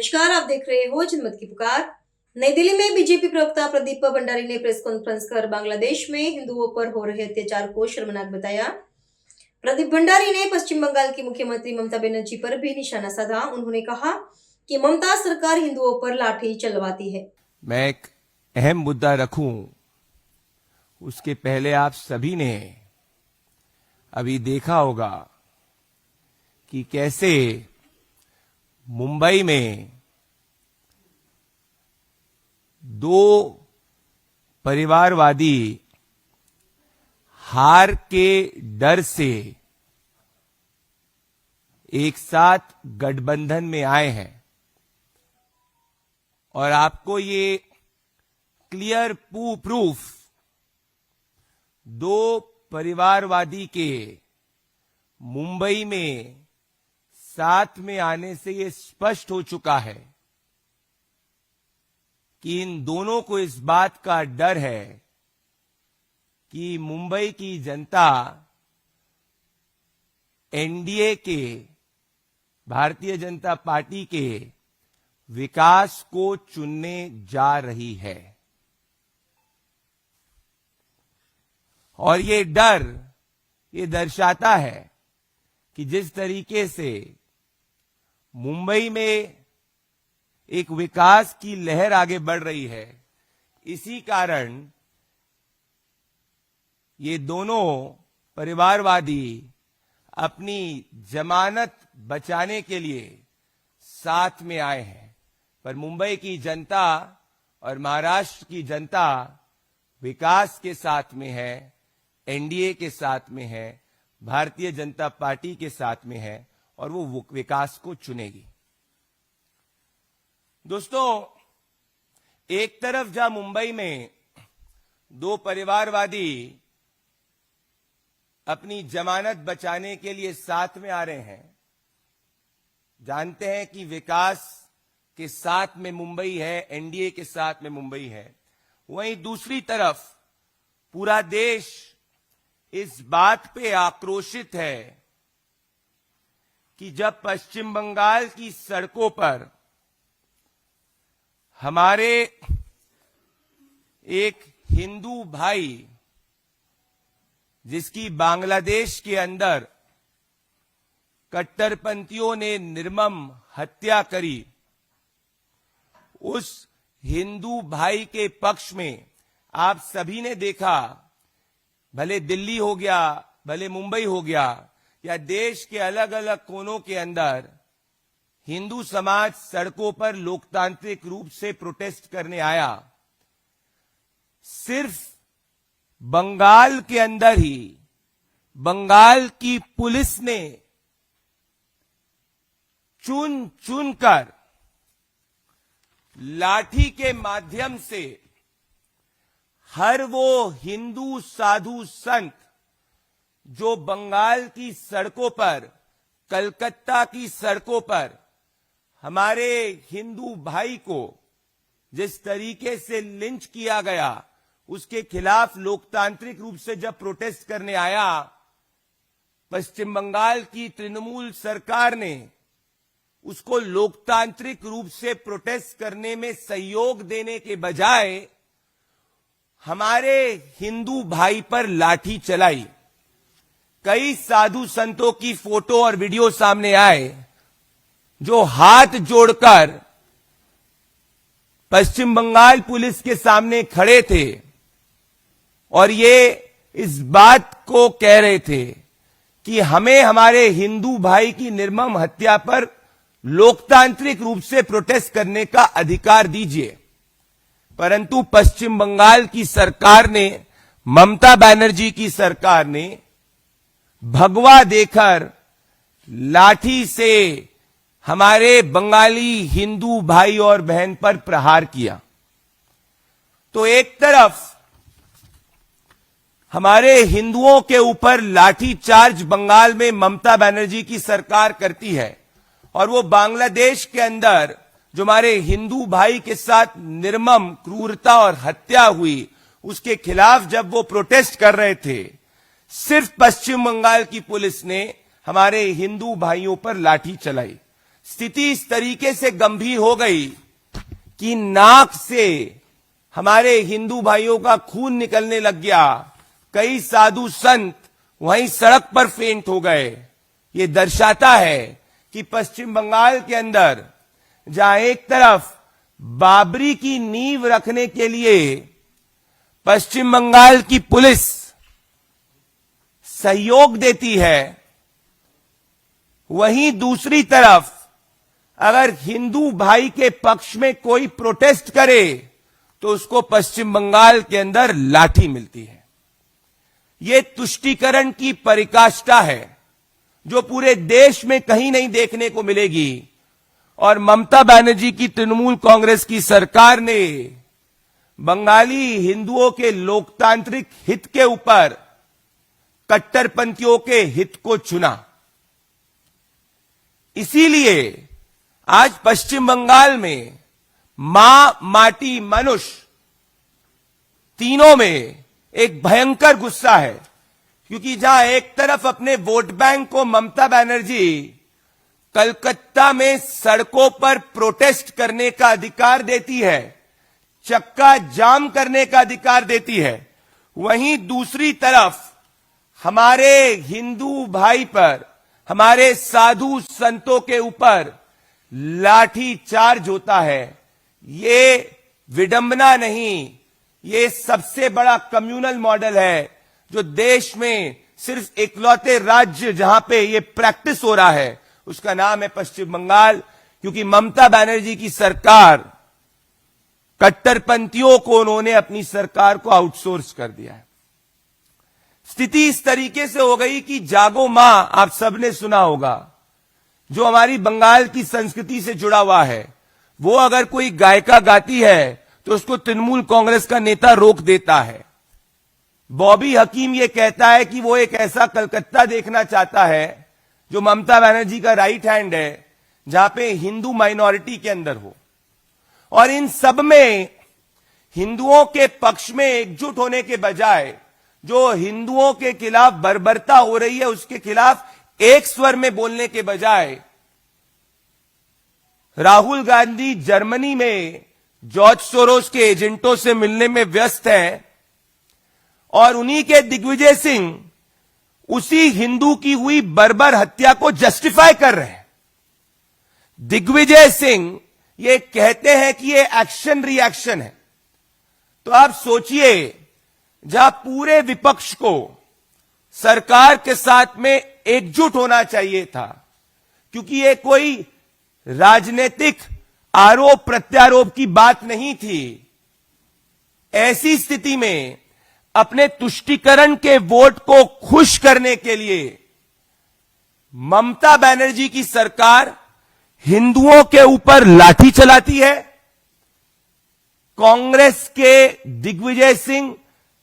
नमस्कार, आप देख रहे हो जनमत की पुकार। नई दिल्ली में बीजेपी प्रवक्ता प्रदीप भंडारी ने प्रेस कॉन्फ्रेंस कर बांग्लादेश में हिंदुओं पर हो रहे अत्याचार को शर्मनाक बताया। प्रदीप भंडारी ने पश्चिम बंगाल की मुख्यमंत्री ममता बनर्जी पर भी निशाना साधा। उन्होंने कहा कि ममता सरकार हिंदुओं पर लाठी चलवाती है। मैं एक अहम मुद्दा रखूं उसके पहले आप सभी ने अभी देखा होगा कि कैसे मुंबई में दो परिवारवादी हार के डर से एक साथ गठबंधन में आए हैं और आपको ये क्लियर प्रूफ दो परिवारवादी के मुंबई में साथ में आने से ये स्पष्ट हो चुका है कि इन दोनों को इस बात का डर है कि मुंबई की जनता एनडीए के, भारतीय जनता पार्टी के विकास को चुनने जा रही है। और ये डर ये दर्शाता है कि जिस तरीके से मुंबई में एक विकास की लहर आगे बढ़ रही है, इसी कारण ये दोनों परिवारवादी अपनी जमानत बचाने के लिए साथ में आए हैं। पर मुंबई की जनता और महाराष्ट्र की जनता विकास के साथ में है, एनडीए के साथ में है, भारतीय जनता पार्टी के साथ में है और वो विकास को चुनेगी। दोस्तों, एक तरफ जहां मुंबई में दो परिवारवादी अपनी जमानत बचाने के लिए साथ में आ रहे हैं, जानते हैं कि विकास के साथ में मुंबई है, एनडीए के साथ में मुंबई है, वहीं दूसरी तरफ पूरा देश इस बात पे आक्रोशित है कि जब पश्चिम बंगाल की सड़कों पर हमारे एक हिंदू भाई, जिसकी बांग्लादेश के अंदर कट्टरपंथियों ने निर्मम हत्या करी, उस हिंदू भाई के पक्ष में आप सभी ने देखा, भले दिल्ली हो गया, भले मुंबई हो गया या देश के अलग अलग कोनों के अंदर, हिंदू समाज सड़कों पर लोकतांत्रिक रूप से प्रोटेस्ट करने आया। सिर्फ बंगाल के अंदर ही बंगाल की पुलिस ने चुन चुनकर लाठी के माध्यम से हर वो हिंदू साधु संत जो बंगाल की सड़कों पर, कलकत्ता की सड़कों पर हमारे हिंदू भाई को जिस तरीके से लिंच किया गया, उसके खिलाफ लोकतांत्रिक रूप से जब प्रोटेस्ट करने आया, पश्चिम बंगाल की तृणमूल सरकार ने उसको लोकतांत्रिक रूप से प्रोटेस्ट करने में सहयोग देने के बजाय हमारे हिंदू भाई पर लाठी चलाई। कई साधु संतों की फोटो और वीडियो सामने आए जो हाथ जोड़कर पश्चिम बंगाल पुलिस के सामने खड़े थे और ये इस बात को कह रहे थे कि हमें हमारे हिंदू भाई की निर्मम हत्या पर लोकतांत्रिक रूप से प्रोटेस्ट करने का अधिकार दीजिए। परंतु पश्चिम बंगाल की सरकार ने, ममता बनर्जी की सरकार ने भगवा देकर लाठी से हमारे बंगाली हिंदू भाई और बहन पर प्रहार किया। तो एक तरफ हमारे हिंदुओं के ऊपर लाठी चार्ज बंगाल में ममता बनर्जी की सरकार करती है और वो बांग्लादेश के अंदर जो हमारे हिंदू भाई के साथ निर्मम क्रूरता और हत्या हुई, उसके खिलाफ जब वो प्रोटेस्ट कर रहे थे, सिर्फ पश्चिम बंगाल की पुलिस ने हमारे हिंदू भाइयों पर लाठी चलाई। स्थिति इस तरीके से गंभीर हो गई कि नाक से हमारे हिंदू भाइयों का खून निकलने लग गया। कई साधु संत वहीं सड़क पर फेंट हो गए। ये दर्शाता है कि पश्चिम बंगाल के अंदर जहां एक तरफ बाबरी की नींव रखने के लिए पश्चिम बंगाल की पुलिस सहयोग देती है, वहीं दूसरी तरफ अगर हिंदू भाई के पक्ष में कोई प्रोटेस्ट करे तो उसको पश्चिम बंगाल के अंदर लाठी मिलती है। यह तुष्टीकरण की परिकाष्ठा है जो पूरे देश में कहीं नहीं देखने को मिलेगी। और ममता बनर्जी की तृणमूल कांग्रेस की सरकार ने बंगाली हिंदुओं के लोकतांत्रिक हित के ऊपर कट्टरपंथियों के हित को चुना। इसीलिए आज पश्चिम बंगाल में मां, माटी, मनुष्य तीनों में एक भयंकर गुस्सा है, क्योंकि जहां एक तरफ अपने वोट बैंक को ममता बनर्जी कलकत्ता में सड़कों पर प्रोटेस्ट करने का अधिकार देती है, चक्का जाम करने का अधिकार देती है, वहीं दूसरी तरफ हमारे हिंदू भाई पर, हमारे साधु संतों के ऊपर लाठी चार्ज होता है। ये विडंबना नहीं, ये सबसे बड़ा कम्युनल मॉडल है जो देश में सिर्फ इकलौते राज्य जहां पे ये प्रैक्टिस हो रहा है उसका नाम है पश्चिम बंगाल। क्योंकि ममता बनर्जी की सरकार, कट्टरपंथियों को उन्होंने अपनी सरकार को आउटसोर्स कर दिया है। स्थिति इस तरीके से हो गई कि जागो मां, आप सबने सुना होगा, जो हमारी बंगाल की संस्कृति से जुड़ा हुआ है, वो अगर कोई गायिका गाती है तो उसको तृणमूल कांग्रेस का नेता रोक देता है। बॉबी हकीम ये कहता है कि वो एक ऐसा कलकत्ता देखना चाहता है जो ममता बनर्जी का राइट हैंड है, जहां पे हिंदू माइनॉरिटी के अंदर हो। और इन सब में हिंदुओं के पक्ष में एकजुट होने के बजाय जो हिंदुओं के खिलाफ बर्बरता हो रही है उसके खिलाफ एक स्वर में बोलने के बजाय राहुल गांधी जर्मनी में जॉर्ज सोरोस के एजेंटों से मिलने में व्यस्त है और उन्हीं के दिग्विजय सिंह उसी हिंदू की हुई बर्बर हत्या को जस्टिफाई कर रहे हैं। दिग्विजय सिंह ये कहते हैं कि ये एक्शन रिएक्शन है। तो आप सोचिए, जहां पूरे विपक्ष को सरकार के साथ में एकजुट होना चाहिए था, क्योंकि ये कोई राजनीतिक आरोप प्रत्यारोप की बात नहीं थी। ऐसी स्थिति में अपने तुष्टीकरण के वोट को खुश करने के लिए ममता बनर्जी की सरकार हिंदुओं के ऊपर लाठी चलाती है। कांग्रेस के दिग्विजय सिंह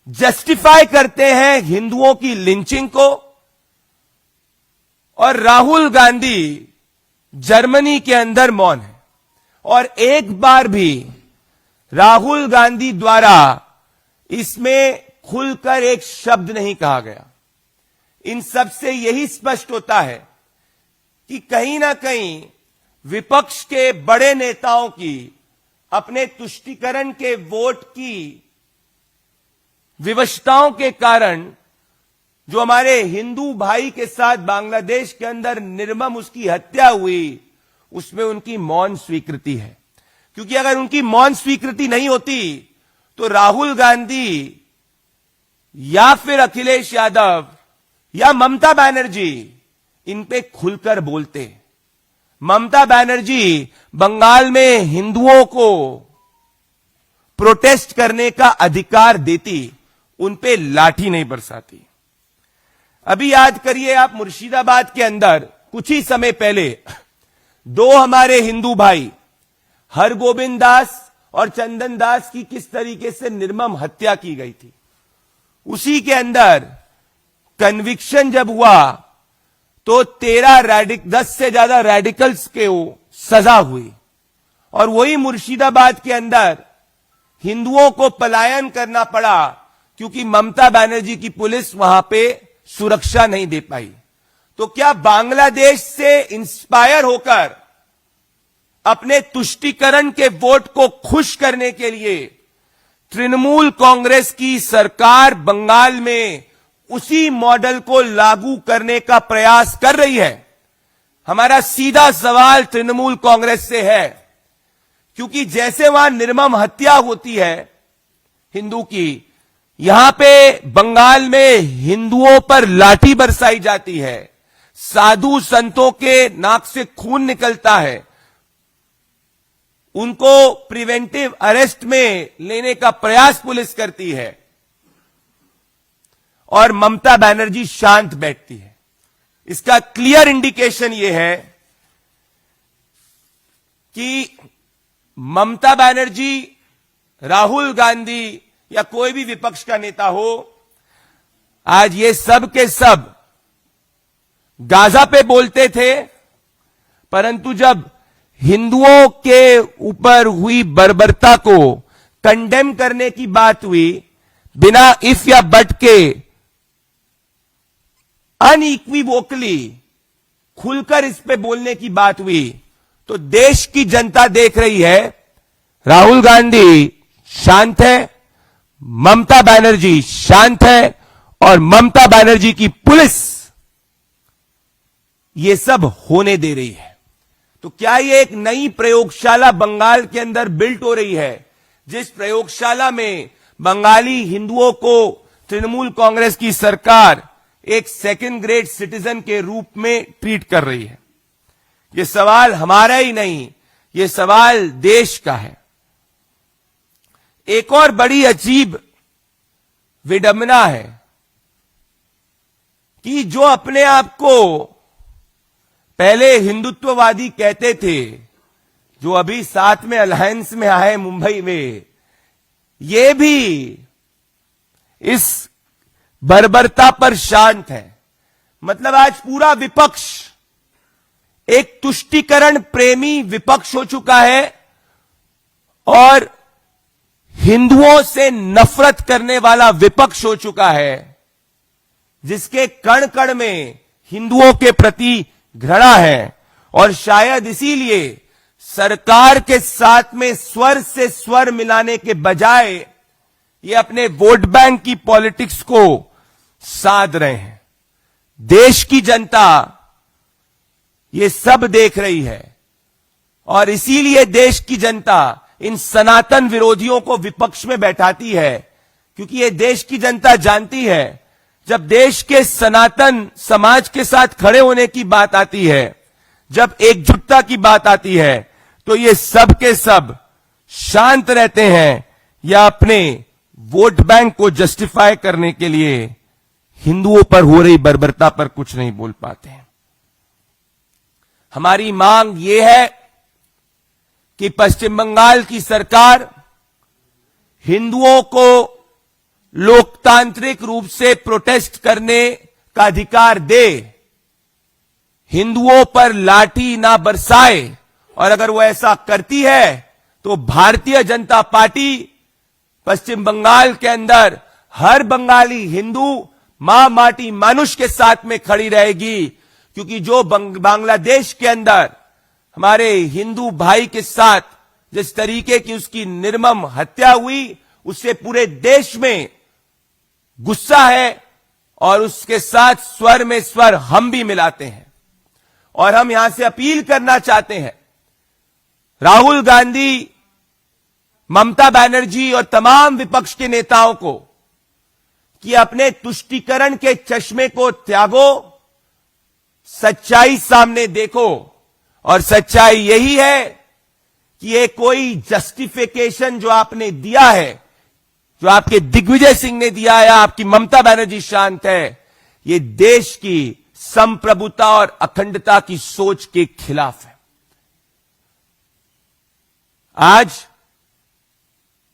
जस्टिफाई करते हैं हिंदुओं की लिंचिंग को, और राहुल गांधी जर्मनी के अंदर मौन है। और एक बार भी राहुल गांधी द्वारा इसमें खुलकर एक शब्द नहीं कहा गया। इन सब से यही स्पष्ट होता है कि कहीं ना कहीं विपक्ष के बड़े नेताओं की अपने तुष्टीकरण के वोट की विवशताओं के कारण जो हमारे हिंदू भाई के साथ बांग्लादेश के अंदर निर्मम उसकी हत्या हुई, उसमें उनकी मौन स्वीकृति है। क्योंकि अगर उनकी मौन स्वीकृति नहीं होती तो राहुल गांधी या फिर अखिलेश यादव या ममता बनर्जी इन पे खुलकर बोलते। ममता बनर्जी बंगाल में हिंदुओं को प्रोटेस्ट करने का अधिकार देती, उन पे लाठी नहीं बरसाती। अभी याद करिए आप, मुर्शिदाबाद के अंदर कुछ ही समय पहले दो हमारे हिंदू भाई हरगोविंद दास और चंदन दास की किस तरीके से निर्मम हत्या की गई थी। उसी के अंदर कन्विक्शन जब हुआ तो 10 से ज्यादा रेडिकल्स के सजा हुई। और वही मुर्शिदाबाद के अंदर हिंदुओं को पलायन करना पड़ा क्योंकि ममता बनर्जी की पुलिस वहां पे सुरक्षा नहीं दे पाई। तो क्या बांग्लादेश से इंस्पायर होकर अपने तुष्टीकरण के वोट को खुश करने के लिए तृणमूल कांग्रेस की सरकार बंगाल में उसी मॉडल को लागू करने का प्रयास कर रही है। हमारा सीधा सवाल तृणमूल कांग्रेस से है, क्योंकि जैसे वहां निर्मम हत्या होती है हिंदू की, यहां पे बंगाल में हिंदुओं पर लाठी बरसाई जाती है, साधु संतों के नाक से खून निकलता है, उनको प्रिवेंटिव अरेस्ट में लेने का प्रयास पुलिस करती है और ममता बनर्जी शांत बैठती है। इसका क्लियर इंडिकेशन यह है कि ममता बनर्जी, राहुल गांधी या कोई भी विपक्ष का नेता हो, आज ये सब के सब गाजा पे बोलते थे, परंतु जब हिंदुओं के ऊपर हुई बर्बरता को कंडेम करने की बात हुई, बिना इफ या बट के अनइक्विवोकली खुलकर इस पे बोलने की बात हुई, तो देश की जनता देख रही है राहुल गांधी शांत है, ममता बनर्जी शांत है और ममता बनर्जी की पुलिस ये सब होने दे रही है। तो क्या ये एक नई प्रयोगशाला बंगाल के अंदर बिल्ट हो रही है, जिस प्रयोगशाला में बंगाली हिंदुओं को तृणमूल कांग्रेस की सरकार एक सेकंड ग्रेड सिटीजन के रूप में ट्रीट कर रही है? ये सवाल हमारा ही नहीं, ये सवाल देश का है। एक और बड़ी अजीब विडंबना है कि जो अपने आप को पहले हिंदुत्ववादी कहते थे, जो अभी साथ में अलायंस में आए मुंबई में, ये भी इस बर्बरता पर शांत है। मतलब आज पूरा विपक्ष एक तुष्टीकरण प्रेमी विपक्ष हो चुका है और हिंदुओं से नफरत करने वाला विपक्ष हो चुका है, जिसके कण कण में हिंदुओं के प्रति घृणा है। और शायद इसीलिए सरकार के साथ में स्वर से स्वर मिलाने के बजाय ये अपने वोट बैंक की पॉलिटिक्स को साध रहे हैं। देश की जनता ये सब देख रही है और इसीलिए देश की जनता इन सनातन विरोधियों को विपक्ष में बैठाती है, क्योंकि ये देश की जनता जानती है जब देश के सनातन समाज के साथ खड़े होने की बात आती है, जब एकजुटता की बात आती है, तो ये सब के सब शांत रहते हैं या अपने वोट बैंक को जस्टिफाई करने के लिए हिंदुओं पर हो रही बर्बरता पर कुछ नहीं बोल पाते हैं। हमारी मांग ये है कि पश्चिम बंगाल की सरकार हिंदुओं को लोकतांत्रिक रूप से प्रोटेस्ट करने का अधिकार दे, हिंदुओं पर लाठी ना बरसाए, और अगर वो ऐसा करती है तो भारतीय जनता पार्टी पश्चिम बंगाल के अंदर हर बंगाली हिंदू मां माटी मानुष के साथ में खड़ी रहेगी। क्योंकि जो बांग्लादेश के अंदर हमारे हिंदू भाई के साथ जिस तरीके की उसकी निर्मम हत्या हुई, उससे पूरे देश में गुस्सा है और उसके साथ स्वर में स्वर हम भी मिलाते हैं। और हम यहां से अपील करना चाहते हैं राहुल गांधी, ममता बनर्जी और तमाम विपक्ष के नेताओं को कि अपने तुष्टीकरण के चश्मे को त्यागो, सच्चाई सामने देखो। और सच्चाई यही है कि ये कोई जस्टिफिकेशन जो आपने दिया है, जो आपके दिग्विजय सिंह ने दिया है, आपकी ममता बनर्जी शांत है, ये देश की संप्रभुता और अखंडता की सोच के खिलाफ है। आज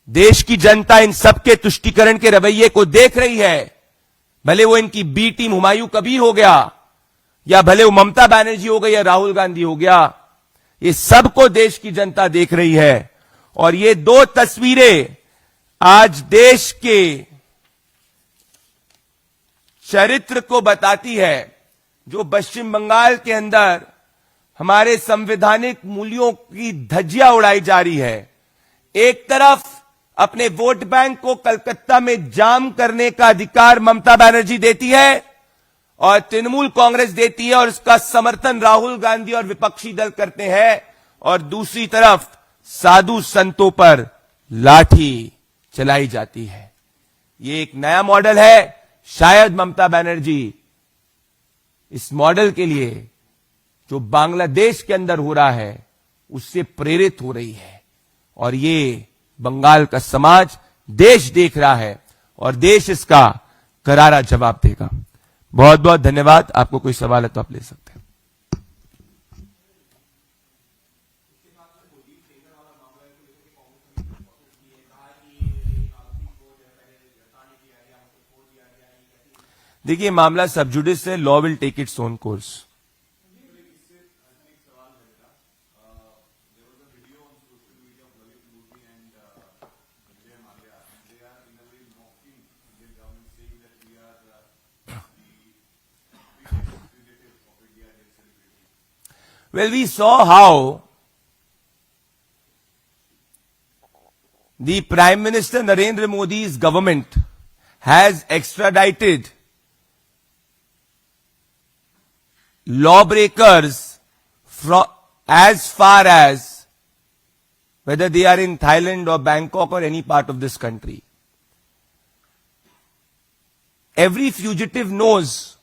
देश की जनता इन सबके तुष्टीकरण के रवैये को देख रही है, भले वो इनकी बी टीम हुमायूं कबीर हो गया या भले वो ममता बनर्जी हो गई या राहुल गांधी हो गया, ये सबको देश की जनता देख रही है। और ये दो तस्वीरें आज देश के चरित्र को बताती है, जो पश्चिम बंगाल के अंदर हमारे संवैधानिक मूल्यों की धज्जियां उड़ाई जा रही है। एक तरफ अपने वोट बैंक को कलकत्ता में जाम करने का अधिकार ममता बनर्जी देती है और तृणमूल कांग्रेस देती है और इसका समर्थन राहुल गांधी और विपक्षी दल करते हैं, और दूसरी तरफ साधु संतों पर लाठी चलाई जाती है। ये एक नया मॉडल है। शायद ममता बनर्जी इस मॉडल के लिए जो बांग्लादेश के अंदर हो रहा है उससे प्रेरित हो रही है, और ये बंगाल का समाज, देश देख रहा है और देश इसका करारा जवाब देगा। बहुत बहुत धन्यवाद। आपको कोई सवाल है तो आप ले सकते हैं। देखिए, मामला सब जुडिस है। Law will take its own course. Well, we saw how the Prime Minister Narendra Modi's government has extradited lawbreakers from as far as whether they are in Thailand or Bangkok or any part of this country. Every fugitive knows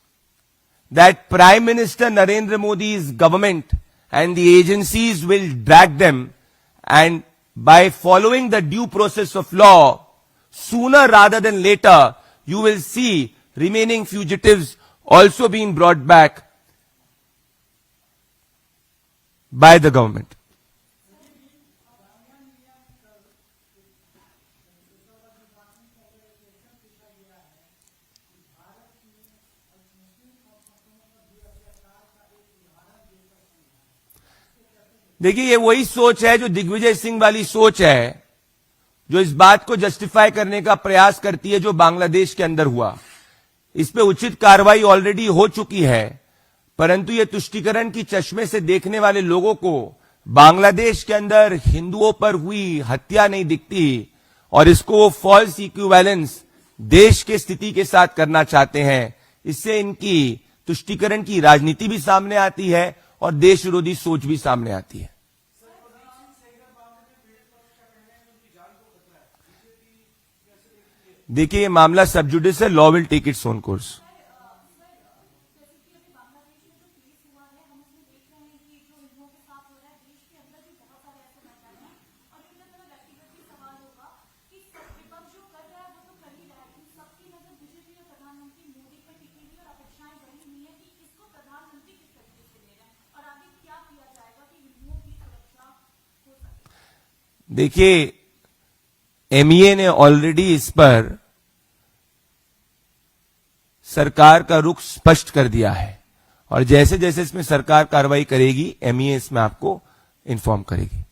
that Prime Minister Narendra Modi's government and the agencies will drag them, and by following the due process of law, sooner rather than later, you will see remaining fugitives also being brought back by the government. देखिए, ये वही सोच है जो दिग्विजय सिंह वाली सोच है, जो इस बात को जस्टिफाई करने का प्रयास करती है जो बांग्लादेश के अंदर हुआ। इस पे उचित कार्रवाई ऑलरेडी हो चुकी है, परंतु ये तुष्टीकरण की चश्मे से देखने वाले लोगों को बांग्लादेश के अंदर हिंदुओं पर हुई हत्या नहीं दिखती, और इसको फॉल्स इक्विवेलेंस देश के स्थिति के साथ करना चाहते हैं। इससे इनकी तुष्टीकरण की राजनीति भी सामने आती है और देश विरोधी सोच भी सामने आती है। देखिए, ये मामला सब जुडिस है। Law will take its own course. देखिए, एमईए ने ऑलरेडी इस पर सरकार का रुख स्पष्ट कर दिया है, और जैसे जैसे इसमें सरकार कार्रवाई करेगी, एमईए इसमें आपको इन्फॉर्म करेगी।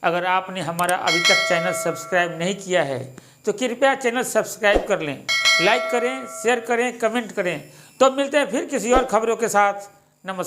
अगर आपने हमारा अभी तक चैनल सब्सक्राइब नहीं किया है तो कृपया चैनल सब्सक्राइब कर लें, लाइक करें, शेयर करें, कमेंट करें। तो मिलते हैं फिर किसी और खबरों के साथ। नमस्कार।